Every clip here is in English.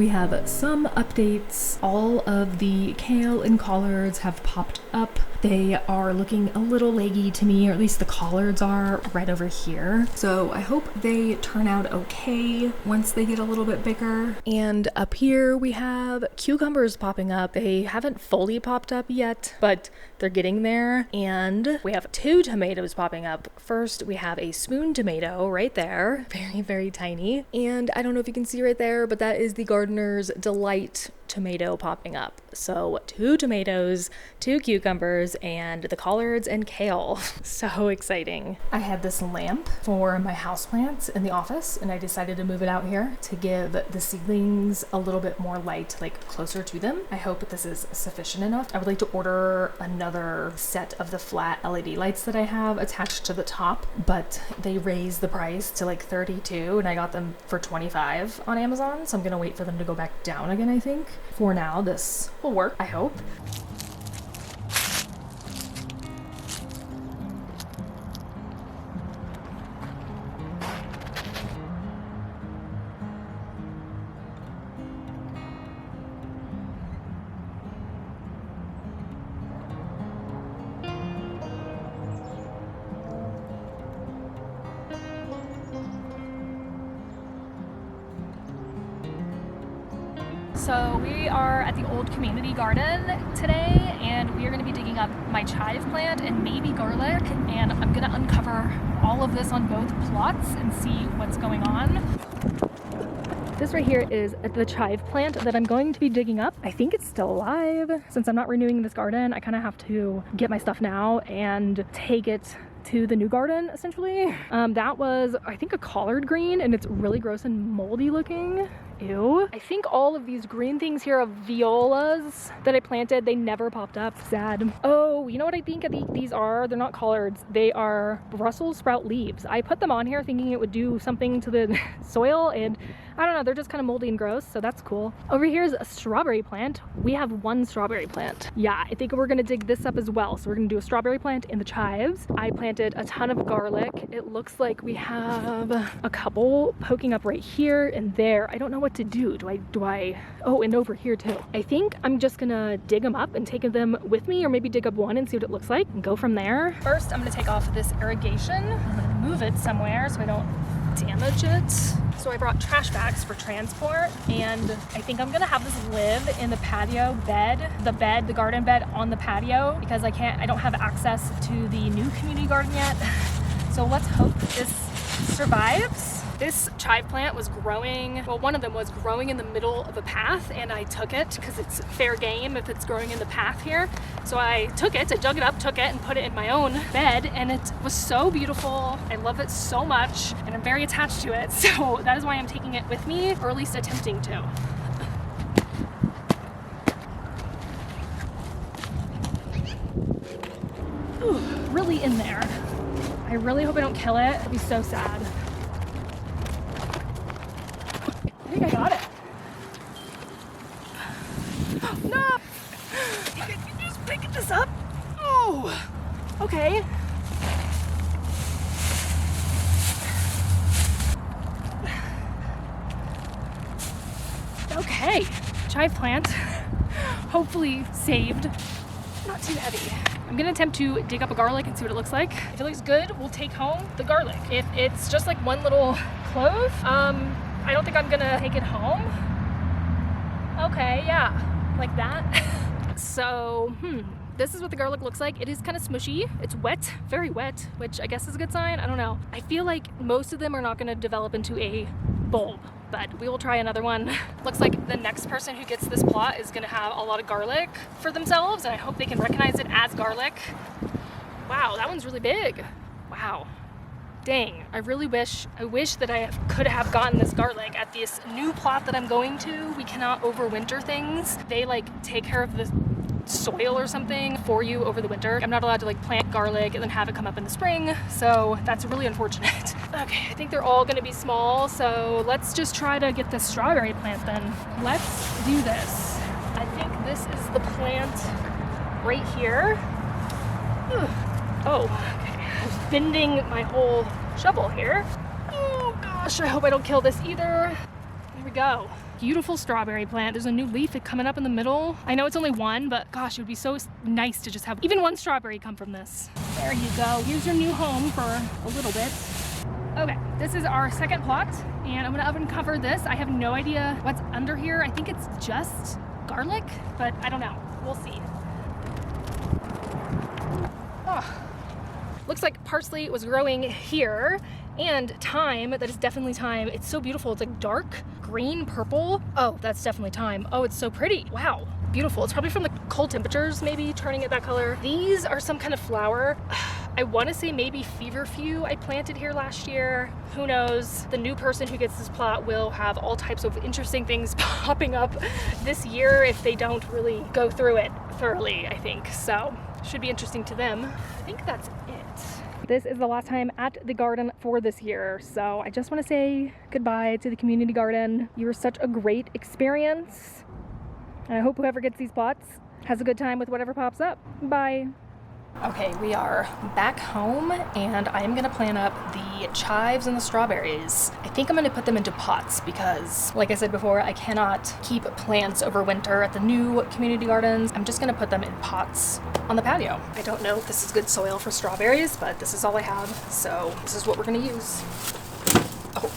we have some updates. All of the kale and collards have popped up. They are looking a little leggy to me, or at least the collards are right over here. So I hope they turn out okay once they get a little bit bigger. And up here we have cucumbers popping up. They haven't fully popped up yet, but they're getting there. And we have 2 tomatoes popping up. First, we have a spoon tomato right there. Very, very tiny. And I don't know if you can see right there, but that is the Gardener's Delight tomato popping up. So 2 tomatoes, 2 cucumbers, and the collards and kale. So exciting. I had this lamp for my houseplants in the office, and I decided to move it out here to give the seedlings a little bit more light, like closer to them. I hope this is sufficient enough. I would like to order another set of the flat LED lights that I have attached to the top, but they raised the price to like $32, and I got them for $25 on Amazon, so I'm gonna wait for them to go back down again, I think. For now, this will work, I hope. So we are at the old community garden today, and we are going to be digging up my chive plant and maybe garlic, and I'm going to uncover all of this on both plots and see what's going on. This right here is the chive plant that I'm going to be digging up. I think it's still alive. Since I'm not renewing this garden, I kind of have to get my stuff now and take it to the new garden, essentially. That was, I think, a collard green, and it's really gross and moldy looking. Ew. I think all of these green things here are violas that I planted. They never popped up. Sad. Oh, you know what I think these are? They're not collards. They are Brussels sprout leaves. I put them on here thinking it would do something to the soil, and I don't know, they're just kind of moldy and gross, so that's cool. Over here is a strawberry plant. We have 1 strawberry plant. Yeah, I think we're gonna dig this up as well. So we're gonna do a strawberry plant in the chives. I planted a ton of garlic. It looks like we have a couple poking up right here and there. I don't know what to do. Do I, oh, and over here too. I think I'm just gonna dig them up and take them with me, or maybe dig up one and see what it looks like and go from there. First, I'm gonna take off this irrigation. I'm gonna move it somewhere so I don't damage it. So I brought trash bags for transport, and I think I'm gonna have this live in the patio bed, the garden bed on the patio, because I don't have access to the new community garden yet. So let's hope this survives. This chive plant was growing, well, one of them was growing in the middle of a path, and I took it because it's fair game if it's growing in the path here. So I took it, I dug it up, took it, and put it in my own bed, and it was so beautiful. I love it so much, and I'm very attached to it. So that is why I'm taking it with me, or at least attempting to. Ooh, really in there. I really hope I don't kill it. It'd be so sad. I think I got it. No! You just picking this up? Oh! Okay. Okay. Chive plant. Hopefully saved. Not too heavy. I'm gonna attempt to dig up a garlic and see what it looks like. If it looks good, we'll take home the garlic. If it's just like one little clove, I don't think I'm gonna take it home. Okay, yeah, like that. So, this is what the garlic looks like. It is kind of smushy. It's wet, very wet, which I guess is a good sign. I don't know. I feel like most of them are not gonna develop into a bulb, but we will try another one. Looks like the next person who gets this plot is gonna have a lot of garlic for themselves, and I hope they can recognize it as garlic. Wow, that one's really big. Wow. Dang, I wish that I could have gotten this garlic at this new plot that I'm going to. We cannot overwinter things. They like take care of the soil or something for you over the winter. I'm not allowed to like plant garlic and then have it come up in the spring, so that's really unfortunate. Okay, I think they're all gonna be small, so let's just try to get this strawberry plant then. Let's do this. I think this is the plant right here. Oh, okay. I'm bending my whole shovel here. Oh gosh, I hope I don't kill this either. Here we go. beautiful strawberry plant. There's a new leaf coming up in the middle. I know it's only one, but gosh, it would be so nice to just have even one strawberry come from this. There you go. Here's your new home for a little bit. Okay, this is our second plot, and I'm gonna uncover this. I have no idea what's under here. I think it's just garlic, but I don't know. We'll see. Oh. Looks like parsley was growing here, and thyme. That is definitely thyme. It's so beautiful. It's like dark green purple. Oh, that's definitely thyme. Oh, it's so pretty. Wow, beautiful. It's probably from the cold temperatures maybe turning it that color. These are some kind of flower. I want to say maybe feverfew I planted here last year. Who knows? The new person who gets this plot will have all types of interesting things popping up this year if they don't really go through it thoroughly, I think. So should be interesting to them. I think that's it. This is the last time at the garden for this year. So I just want to say goodbye to the community garden. You were such a great experience. And I hope whoever gets these plots has a good time with whatever pops up. Bye. Okay, we are back home, and I am gonna plant up the chives and the strawberries. I think I'm gonna put them into pots because, like I said before, I cannot keep plants over winter at the new community gardens. I'm just gonna put them in pots on the patio. I don't know if this is good soil for strawberries, but this is all I have, so this is what we're gonna use. Oh.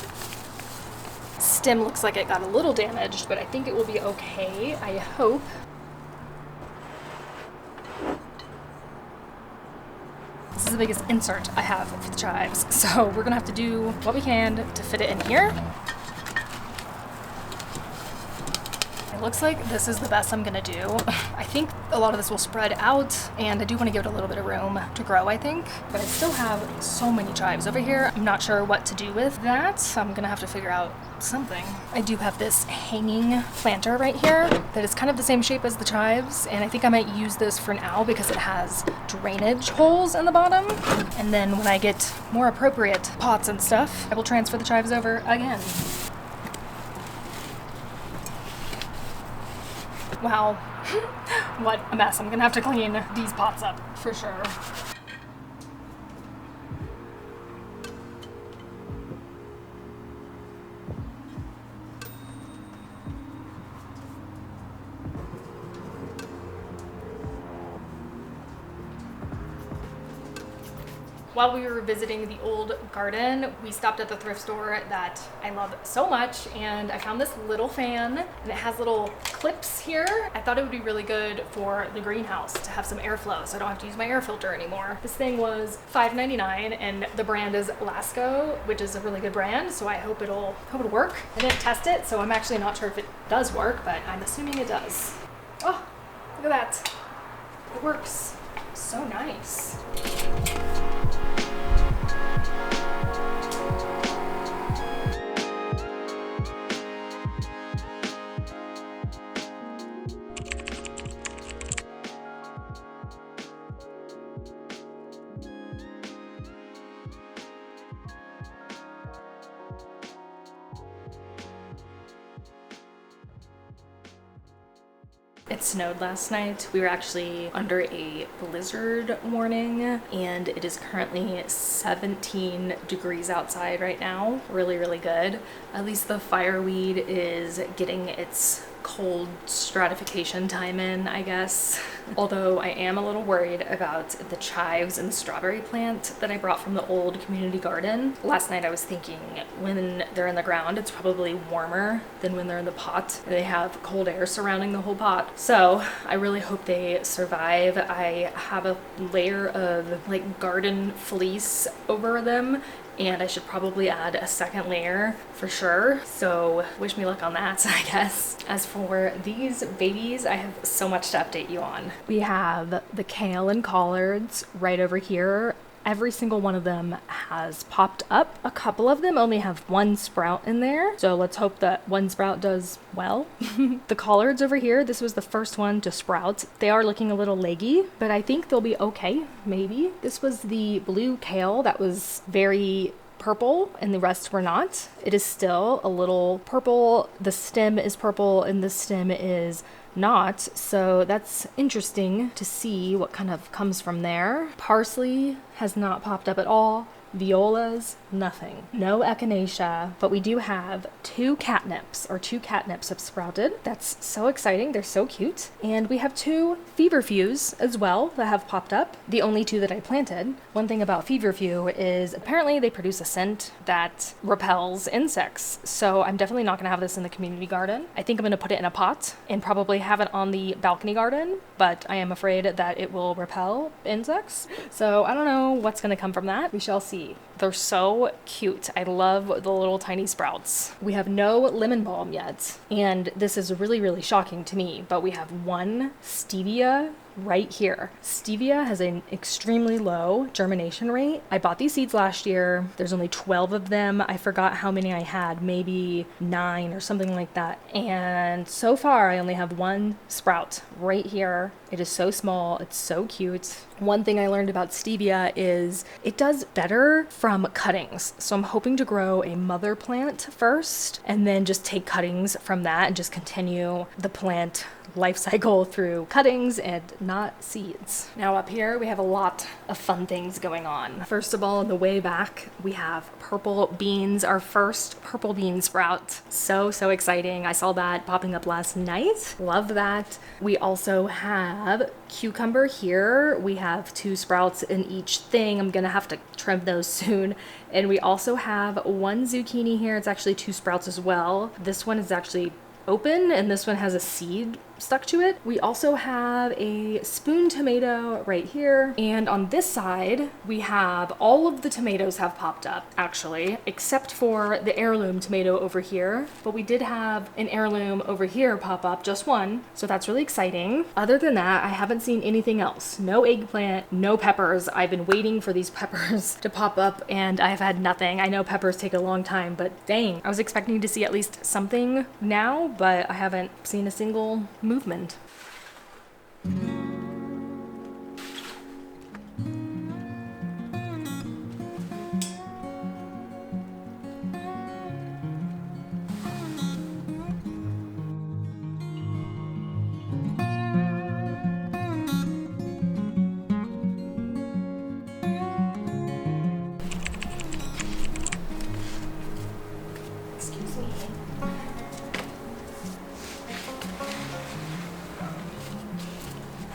Stem looks like it got a little damaged, but I think it will be okay, I hope. This is the biggest insert I have for the chives, so we're gonna have to do what we can to fit it in here. It looks like this is the best I'm gonna do. I think a lot of this will spread out, and I do want to give it a little bit of room to grow, I think. But I still have so many chives over here. I'm not sure what to do with that, so I'm gonna have to figure out something. I do have this hanging planter right here that is kind of the same shape as the chives, and I think I might use this for now because it has drainage holes in the bottom. And then when I get more appropriate pots and stuff, I will transfer the chives over again. Wow, what a mess. I'm gonna have to clean these pots up for sure. While we were visiting the old garden, we stopped at the thrift store that I love so much, and I found this little fan, and it has little clips here. I thought it would be really good for the greenhouse to have some airflow, so I don't have to use my air filter anymore. This thing was $5.99, and the brand is Lasco, which is a really good brand, so I hope it'll work. I didn't test it, so I'm actually not sure if it does work, but I'm assuming it does. Oh, look at that. It works. So nice. It snowed last night. We were actually under a blizzard warning, and it is currently 17 degrees outside right now. Really, really good. At least the fireweed is getting its cold stratification time in, I guess. Although I am a little worried about the chives and the strawberry plant that I brought from the old community garden. Last night I was thinking when they're in the ground, it's probably warmer than when they're in the pot. They have cold air surrounding the whole pot. So I really hope they survive. I have a layer of like garden fleece over them, and I should probably add a second layer for sure. So wish me luck on that, I guess. As for these babies, I have so much to update you on. We have the kale and collards right over here. Every single one of them has popped up. A couple of them only have one sprout in there, so let's hope that one sprout does well. The collards over here, this was the first one to sprout. They are looking a little leggy, but I think they'll be okay, maybe. This was the blue kale that was very purple and the rest were not. It is still a little purple. The stem is purple and the stem is not, so that's interesting to see what kind of comes from there. Parsley has not popped up at all. violas, nothing. No echinacea, but we do have two catnips have sprouted. That's so exciting. They're so cute. And we have two feverfews as well that have popped up. The only two that I planted. One thing about feverfew is apparently they produce a scent that repels insects. So I'm definitely not going to have this in the community garden. I think I'm going to put it in a pot and probably have it on the balcony garden, but I am afraid that it will repel insects. So I don't know what's going to come from that. We shall see. They're so cute. I love the little tiny sprouts. We have no lemon balm yet, and this is really, really shocking to me, but we have one stevia right here. Stevia has an extremely low germination rate. I bought these seeds last year. There's only 12 of them. I forgot how many I had, maybe 9 or something like that. And so far I only have one sprout right here. It is so small. It's so cute. One thing I learned about stevia is it does better from cuttings. So I'm hoping to grow a mother plant first and then just take cuttings from that and just continue the plant life cycle through cuttings and not seeds. Now up here we have a lot of fun things going on. First of all, on the way back we have purple beans, our first purple bean sprout. So exciting. I saw that popping up last night. Love that. We also have cucumber here. We have 2 sprouts in each thing. I'm gonna have to trim those soon. And we also have one zucchini here. It's actually 2 sprouts as well. This one is actually open and this one has a seed stuck to it. We also have a spoon tomato right here, and on this side we have all of the tomatoes have popped up actually, except for the heirloom tomato over here, but we did have an heirloom over here pop up, just one, so that's really exciting. Other than that, I haven't seen anything else. No eggplant, no peppers. I've been waiting for these peppers to pop up and I've had nothing. I know peppers take a long time, but dang, I was expecting to see at least something now, but I haven't seen a single movement. Excuse me.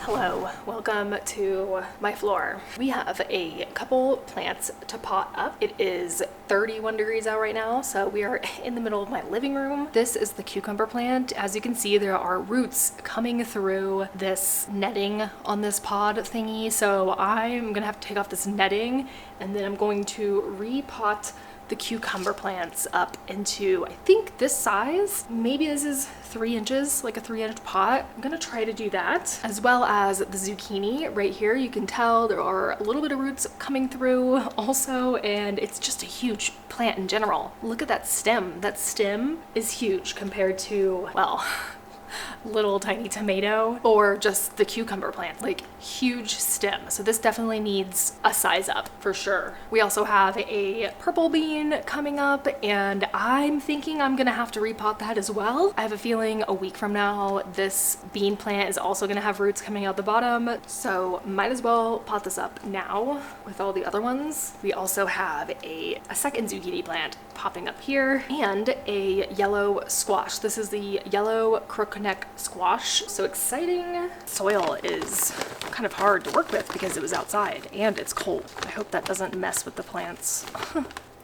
Hello, welcome to my floor. We have a couple plants to pot up. It is 31 degrees out right now, so we are in the middle of my living room. This is the cucumber plant. As you can see, there are roots coming through this netting on this pod thingy, so I'm gonna have to take off this netting and then I'm going to repot the cucumber plants up into, I think, this size. Maybe this is 3 inches, like a 3-inch pot. I'm gonna try to do that, as well as the zucchini right here. You can tell there are a little bit of roots coming through also, and it's just a huge plant in general. Look at that stem. That stem is huge compared to, well, little tiny tomato or just the cucumber plant, like huge stem. So this definitely needs a size up for sure. We also have a purple bean coming up and I'm thinking I'm gonna have to repot that as well. I have a feeling a week from now this bean plant is also gonna have roots coming out the bottom, so might as well pot this up now with all the other ones. We also have a second zucchini plant popping up here and a yellow squash. This is the yellow crookneck squash. So exciting. Soil is kind of hard to work with because it was outside and it's cold. I hope that doesn't mess with the plants.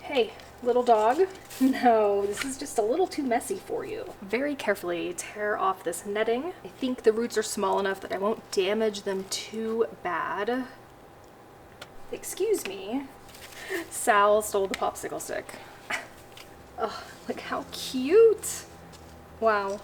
Hey, little dog. No, this is just a little too messy for you. Very carefully tear off this netting. I think the roots are small enough that I won't damage them too bad. Excuse me. Sal stole the popsicle stick. Oh, look how cute. Wow.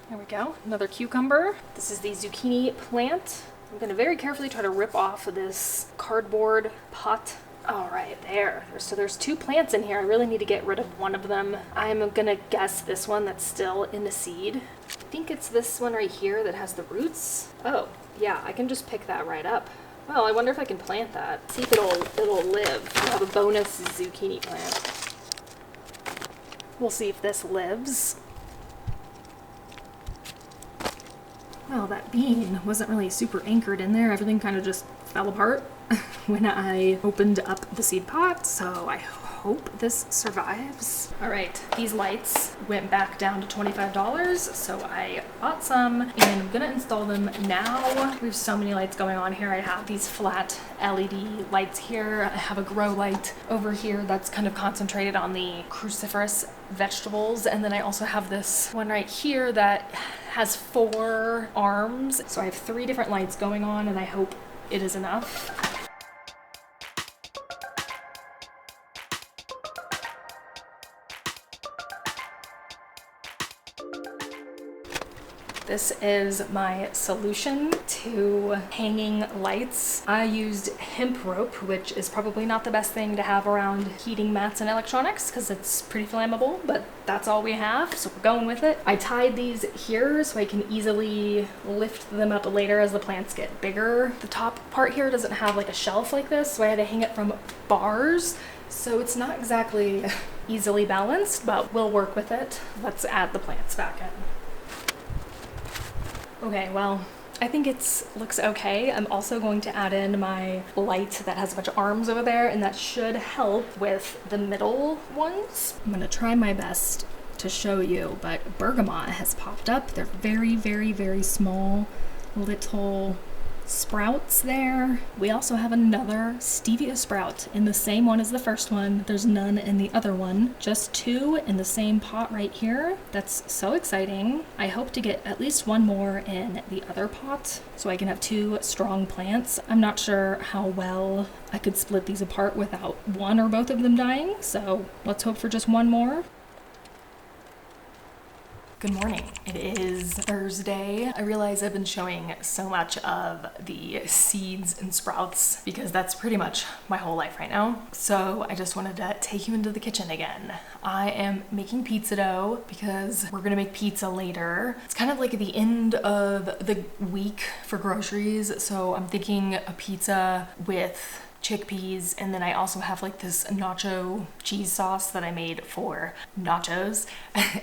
There we go, another cucumber. This is the zucchini plant. I'm gonna very carefully try to rip off this cardboard pot. All right, there. So there's 2 plants in here. I really need to get rid of one of them. I'm gonna guess this one that's still in the seed. I think it's this one right here that has the roots. Oh, yeah, I can just pick that right up. Well, I wonder if I can plant that. See if it'll live. I'll have a bonus zucchini plant. We'll see if this lives. Well, that bean wasn't really super anchored in there. Everything kind of just fell apart when I opened up the seed pot, so I hope this survives. All right, these lights went back down to $25, so I bought some and I'm gonna install them now. We have so many lights going on here. I have these flat LED lights here. I have a grow light over here that's kind of concentrated on the cruciferous vegetables, and then I also have this one right here that has 4 arms. So I have 3 different lights going on, and I hope it is enough. This is my solution to hanging lights. I used hemp rope, which is probably not the best thing to have around heating mats and electronics because it's pretty flammable, but that's all we have, so we're going with it. I tied these here so I can easily lift them up later as the plants get bigger. The top part here doesn't have like a shelf like this, so I had to hang it from bars. So it's not exactly easily balanced, but we'll work with it. Let's add the plants back in. Okay, well, I think it looks okay. I'm also going to add in my light that has a bunch of arms over there, and that should help with the middle ones. I'm gonna try my best to show you, but bergamot has popped up. They're very, very, very small little sprouts there. We also have another stevia sprout in the same one as the first one. There's none in the other one, just 2 in the same pot right here. That's so exciting. I hope to get at least 1 more in the other pot so I can have 2 strong plants. I'm not sure how well I could split these apart without one or both of them dying, so let's hope for just 1 more. Good morning. It is Thursday. I realize I've been showing so much of the seeds and sprouts because that's pretty much my whole life right now. So I just wanted to take you into the kitchen again. I am making pizza dough because we're gonna make pizza later. It's kind of like the end of the week for groceries. So I'm thinking a pizza with chickpeas, and then I also have like this nacho cheese sauce that I made for nachos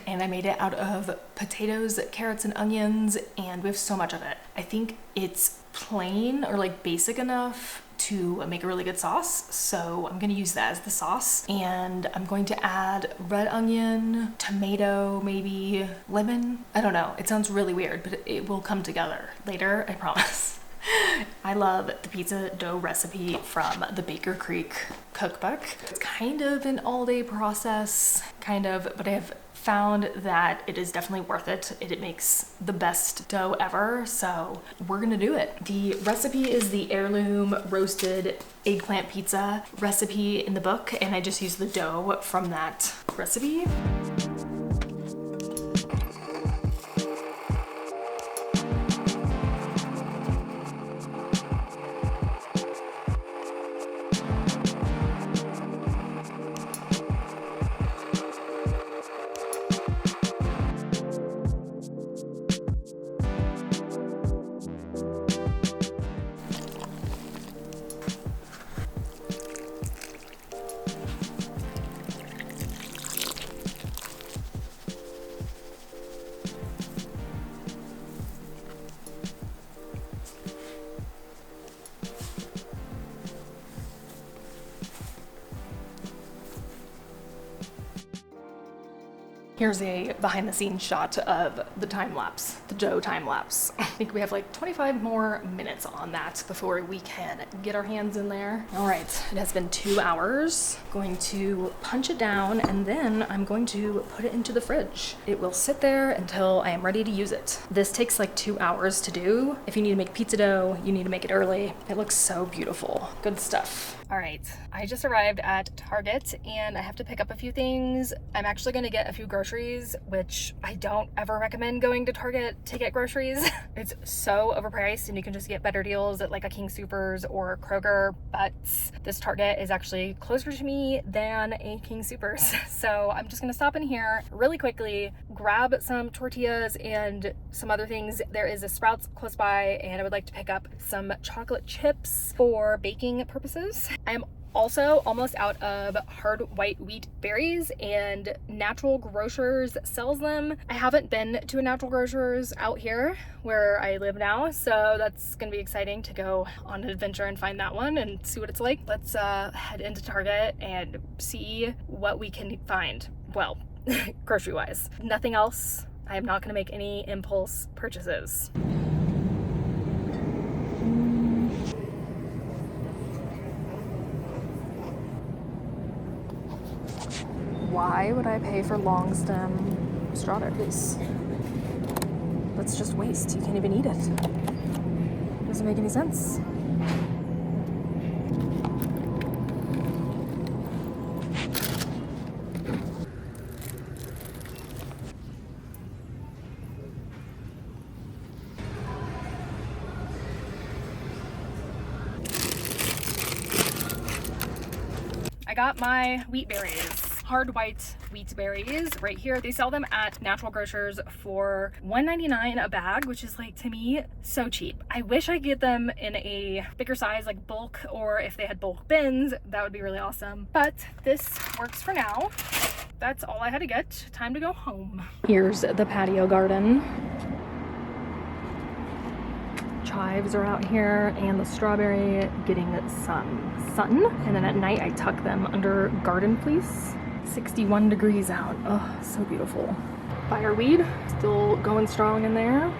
and I made it out of potatoes, carrots, and onions, and we have so much of it. I think it's plain or like basic enough to make a really good sauce, so I'm gonna use that as the sauce, and I'm going to add red onion, tomato, maybe lemon. I don't know, it sounds really weird, but it will come together later, I promise. I love the pizza dough recipe from the Baker Creek cookbook. It's kind of an all-day process, but I have found that it is definitely worth it. It makes the best dough ever, so we're gonna do it. The recipe is the heirloom roasted eggplant pizza recipe in the book, and I just used the dough from that recipe. Here's a behind the scenes shot of the time lapse, the dough time lapse. I think we have like 25 more minutes on that before we can get our hands in there. All right, it has been 2 hours. Going to punch it down, and then I'm going to put it into the fridge. It will sit there until I am ready to use it. This takes like 2 hours to do. If you need to make pizza dough, you need to make it early. It looks so beautiful. Good stuff. All right, I just arrived at Target and I have to pick up a few things. I'm actually gonna get a few groceries, which I don't ever recommend going to Target to get groceries. It's so overpriced and you can just get better deals at like a King Soopers or Kroger, but this Target is actually closer to me than a King Soopers. So I'm just gonna stop in here really quickly, grab some tortillas and some other things. There is a Sprouts close by, and I would like to pick up some chocolate chips for baking purposes. I'm Also almost out of hard white wheat berries, and Natural Grocers sells them. I haven't been to a Natural Grocers out here where I live now, so that's gonna be exciting to go on an adventure and find that one and see what it's like. Let's head into Target and see what we can find. Well, grocery wise. Nothing else. I am not gonna make any impulse purchases. Why would I pay for long stem strawberries? That's just waste. You can't even eat it. Doesn't make any sense. I got my wheat berries. Hard white wheat berries right here. They sell them at Natural Grocers for $1.99 a bag, which is, like, to me, so cheap. I wish I could get them in a bigger size, like bulk, or if they had bulk bins, that would be really awesome. But this works for now. That's all I had to get. Time to go home. Here's the patio garden. Chives are out here, and the strawberry getting sun. And then at night I tuck them under garden fleece. 61 degrees out. Oh, so beautiful. Fireweed still going strong in there.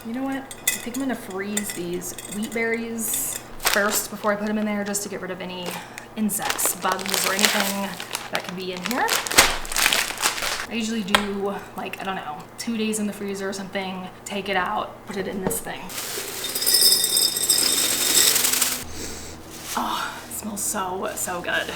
You know what? I think I'm gonna freeze these wheat berries first before I put them in there, just to get rid of any insects, bugs, or anything that could be in here. I usually do, like, I don't know, 2 days in the freezer or something, take it out, put it in this thing. Oh, it smells so good.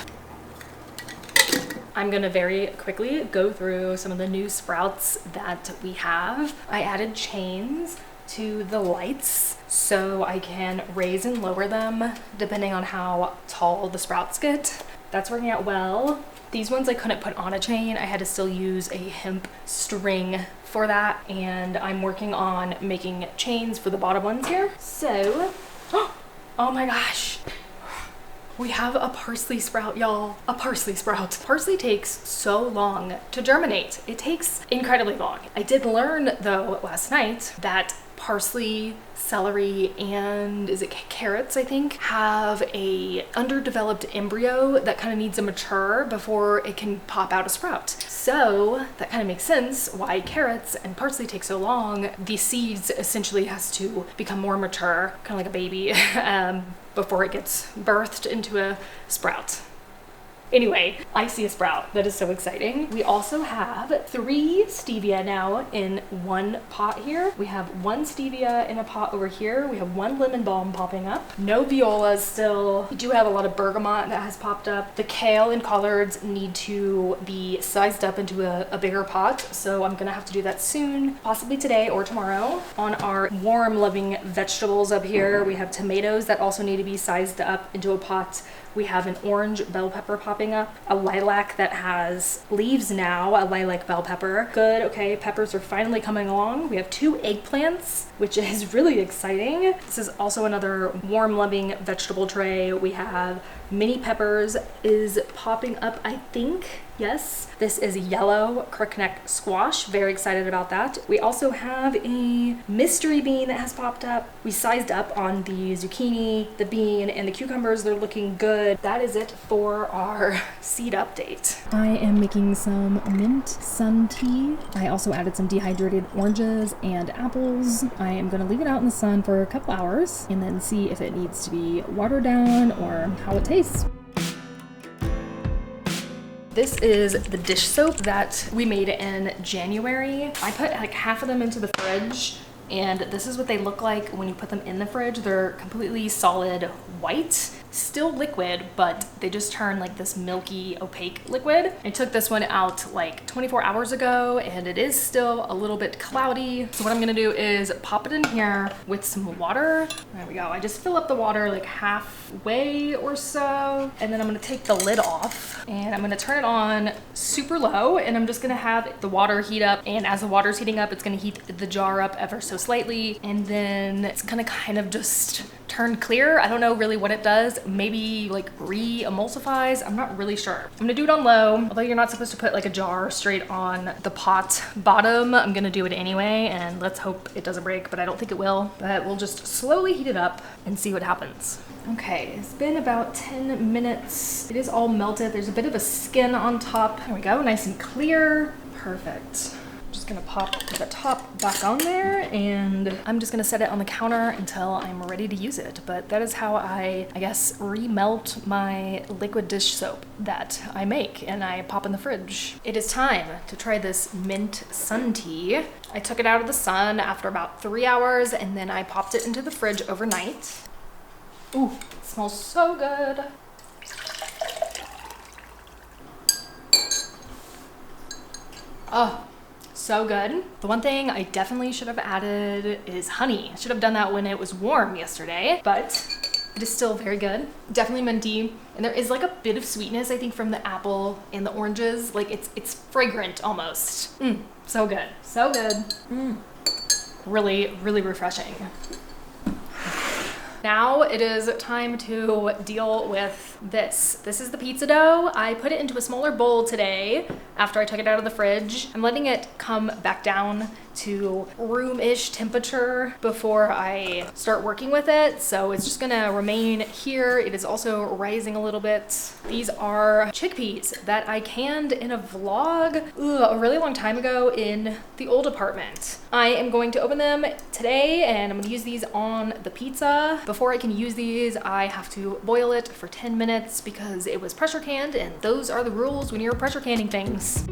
I'm gonna very quickly go through some of the new sprouts that we have. I added chains to the lights so I can raise and lower them depending on how tall the sprouts get. That's working out well. These ones I couldn't put on a chain. I had to still use a hemp string for that, and I'm working on making chains for the bottom ones here. So, oh my gosh. We have a parsley sprout, y'all. A parsley sprout. Parsley takes so long to germinate. It takes incredibly long. I did learn, though, last night that parsley, celery, and is it carrots, I think, have a underdeveloped embryo that kind of needs to mature before it can pop out a sprout. So that kind of makes sense why carrots and parsley take so long. The seeds essentially has to become more mature, kind of like a baby, before it gets birthed into a sprout. Anyway, I see a sprout. That is so exciting. We also have 3 stevia now in one pot here. We have 1 stevia in a pot over here. We have 1 lemon balm popping up. No violas still. We do have a lot of bergamot that has popped up. The kale and collards need to be sized up into a bigger pot, so I'm gonna have to do that soon, possibly today or tomorrow. On our warm-loving vegetables up here, we have tomatoes that also need to be sized up into a pot. We have an orange bell pepper popping up, a lilac that has leaves now, a lilac bell pepper. Good, okay, peppers are finally coming along. We have 2 eggplants, which is really exciting. This is also another warm loving vegetable tray. We have mini peppers is popping up, I think. Yes, this is yellow crookneck squash. Very excited about that. We also have a mystery bean that has popped up. We sized up on the zucchini, the bean, and the cucumbers. They're looking good. That is it for our seed update. I am making some mint sun tea. I also added some dehydrated oranges and apples. I am going to leave it out in the sun for a couple hours and then see if it needs to be watered down or how it tastes. This is the dish soap that we made in January. I put like half of them into the fridge, and this is what they look like when you put them in the fridge. They're completely solid white. still liquid, but they just turn like this milky, opaque liquid. I took this one out like 24 hours ago and it is still a little bit cloudy. So what I'm gonna do is pop it in here with some water. There we go. I just fill up the water like halfway or so. And then I'm gonna take the lid off and I'm gonna turn it on super low, and I'm just gonna have the water heat up. And as the water's heating up, it's gonna heat the jar up ever so slightly. And then it's gonna kind of just turn clear. I don't know really what it does. Maybe like re-emulsifies. I'm not really sure. I'm gonna do it on low. Although you're not supposed to put like a jar straight on the pot bottom, I'm gonna do it anyway, and let's hope it doesn't break, but I don't think it will. But we'll just slowly heat it up and see what happens. Okay, it's been about 10 minutes. It is all melted. There's a bit of a skin on top. There we go, nice and clear. Perfect. Just gonna pop the top back on there, and I'm just gonna set it on the counter until I'm ready to use it. But that is how I guess, remelt my liquid dish soap that I make and I pop in the fridge. It is time to try this mint sun tea. I took it out of the sun after about 3 hours, and then I popped it into the fridge overnight. Ooh, it smells so good. Oh, so good. The one thing I definitely should have added is honey. I should have done that when it was warm yesterday, but it is still very good. Definitely minty. And there is like a bit of sweetness, I think, from the apple and the oranges. Like it's fragrant almost. So good. So good. Really, really refreshing. Now it is time to deal with this. This is the pizza dough. I put it into a smaller bowl today after I took it out of the fridge. I'm letting it come back down to room-ish temperature before I start working with it. So it's just gonna remain here. It is also rising a little bit. These are chickpeas that I canned in a vlog a really long time ago in the old apartment. I am going to open them today and I'm gonna use these on the pizza. Before I can use these, I have to boil it for 10 minutes because it was pressure canned, and those are the rules when you're pressure canning things.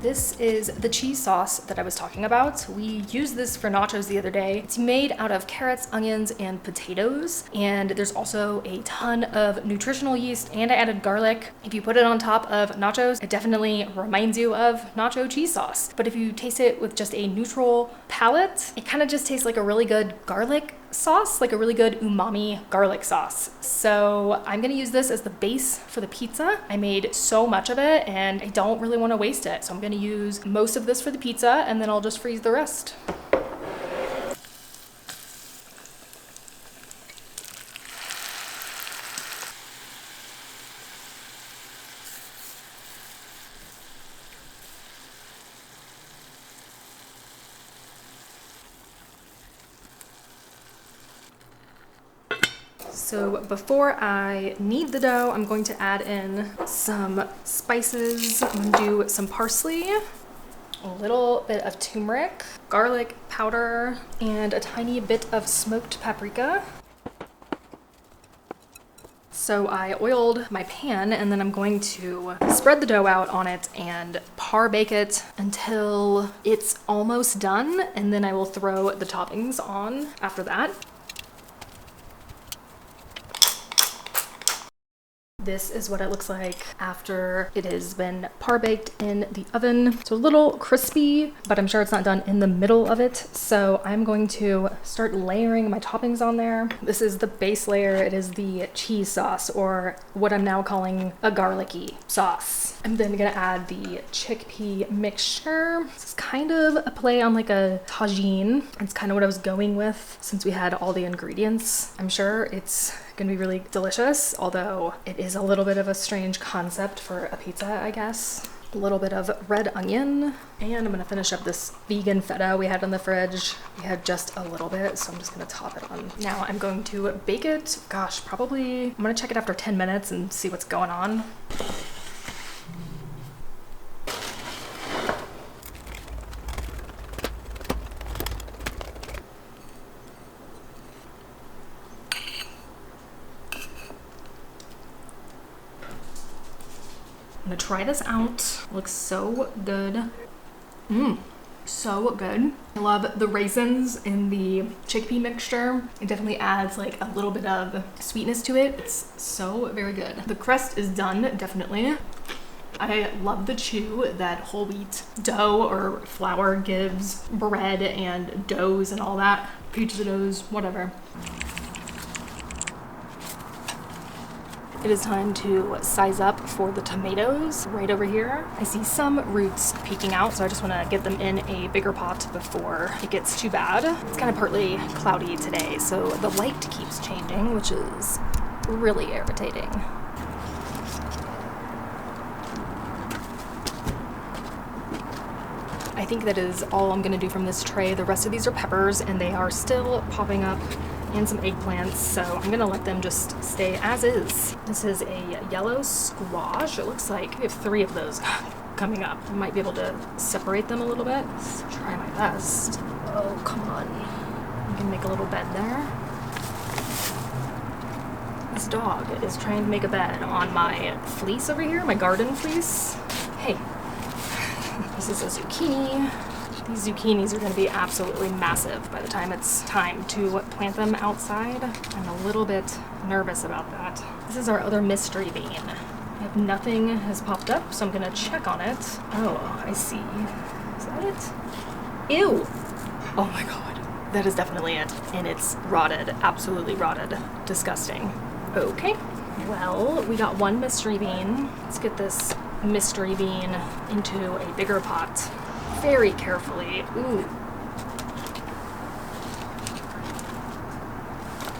This is the cheese sauce that I was talking about. We used this for nachos the other day. It's made out of carrots, onions, and potatoes. And there's also a ton of nutritional yeast, and I added garlic. If you put it on top of nachos, it definitely reminds you of nacho cheese sauce. But if you taste it with just a neutral palate, it kind of just tastes like a really good garlic sauce, like a really good umami garlic sauce. So I'm gonna use this as the base for the pizza. I made so much of it and I don't really want to waste it. So I'm gonna use most of this for the pizza and then I'll just freeze the rest. So before I knead the dough, I'm going to add in some spices. I'm gonna do some parsley, a little bit of turmeric, garlic powder, and a tiny bit of smoked paprika. So I oiled my pan and then I'm going to spread the dough out on it and par bake it until it's almost done, and then I will throw the toppings on after that. This is what it looks like after it has been par baked in the oven. So a little crispy, but I'm sure it's not done in the middle of it. So I'm going to start layering my toppings on there. This is the base layer. It is the cheese sauce, or what I'm now calling a garlicky sauce. I'm then gonna add the chickpea mixture. This is kind of a play on like a tagine. It's kind of what I was going with since we had all the ingredients. I'm sure it's gonna be really delicious, although it is a little bit of a strange concept for a pizza, I guess. A little bit of red onion, and I'm gonna finish up this vegan feta we had in the fridge. We had just a little bit, so I'm just gonna top it on. Now I'm going to bake it, gosh, probably, I'm gonna check it after 10 minutes and see what's going on. gonna try this out. Looks so good. So good. I love the raisins in the chickpea mixture. It definitely adds like a little bit of sweetness to it. It's so very good. The crust is done, definitely. I love the chew that whole wheat dough or flour gives bread and doughs and all that. Pizza doughs, whatever. It is time to size up for the tomatoes right over here. I see some roots peeking out, so I just want to get them in a bigger pot before it gets too bad. It's kind of partly cloudy today, so the light keeps changing, which is really irritating. I think that is all I'm gonna do from this tray. The rest of these are peppers and they are still popping up, and some eggplants, so I'm gonna let them just stay as is. This is a yellow squash. It looks like we have 3 of those coming up. I might be able to separate them a little bit. Let's try my best. Oh, come on. I can make a little bed there. This dog is trying to make a bed on my fleece over here, my garden fleece. Hey. This is a zucchini. These zucchinis are going to be absolutely massive by the time it's time to plant them outside. I'm a little bit nervous about that. This is our other mystery bean. If nothing has popped up, so I'm going to check on it. Oh, I see. Is that it? Ew! Oh my god. That is definitely it. And it's rotted. Absolutely rotted. Disgusting. Okay. Well, we got 1 mystery bean. Let's get this mystery bean into a bigger pot. Very carefully. Ooh.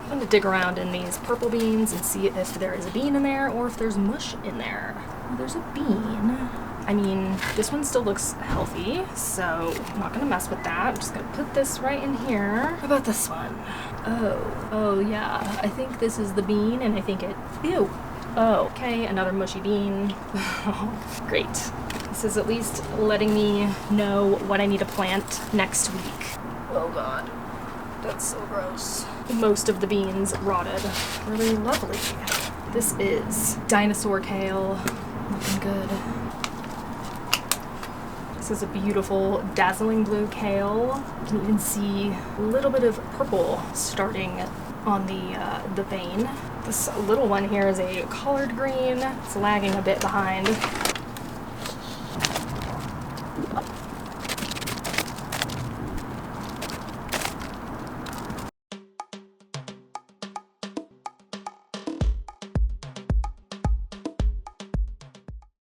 I'm gonna dig around in these purple beans and see if there is a bean in there or if there's mush in there. Oh, there's a bean. I mean, this one still looks healthy, so I'm not gonna mess with that. I'm just gonna put this right in here. How about this one? Oh yeah. I think this is the bean, and I think it. Ew. Oh, okay. Another mushy bean. Great. This is at least letting me know what I need to plant next week. Oh god, that's so gross. Most of the beans rotted. Really lovely. This is dinosaur kale. Looking good. This is a beautiful dazzling blue kale. You can even see a little bit of purple starting on the vein. This little one here is a collard green. It's lagging a bit behind.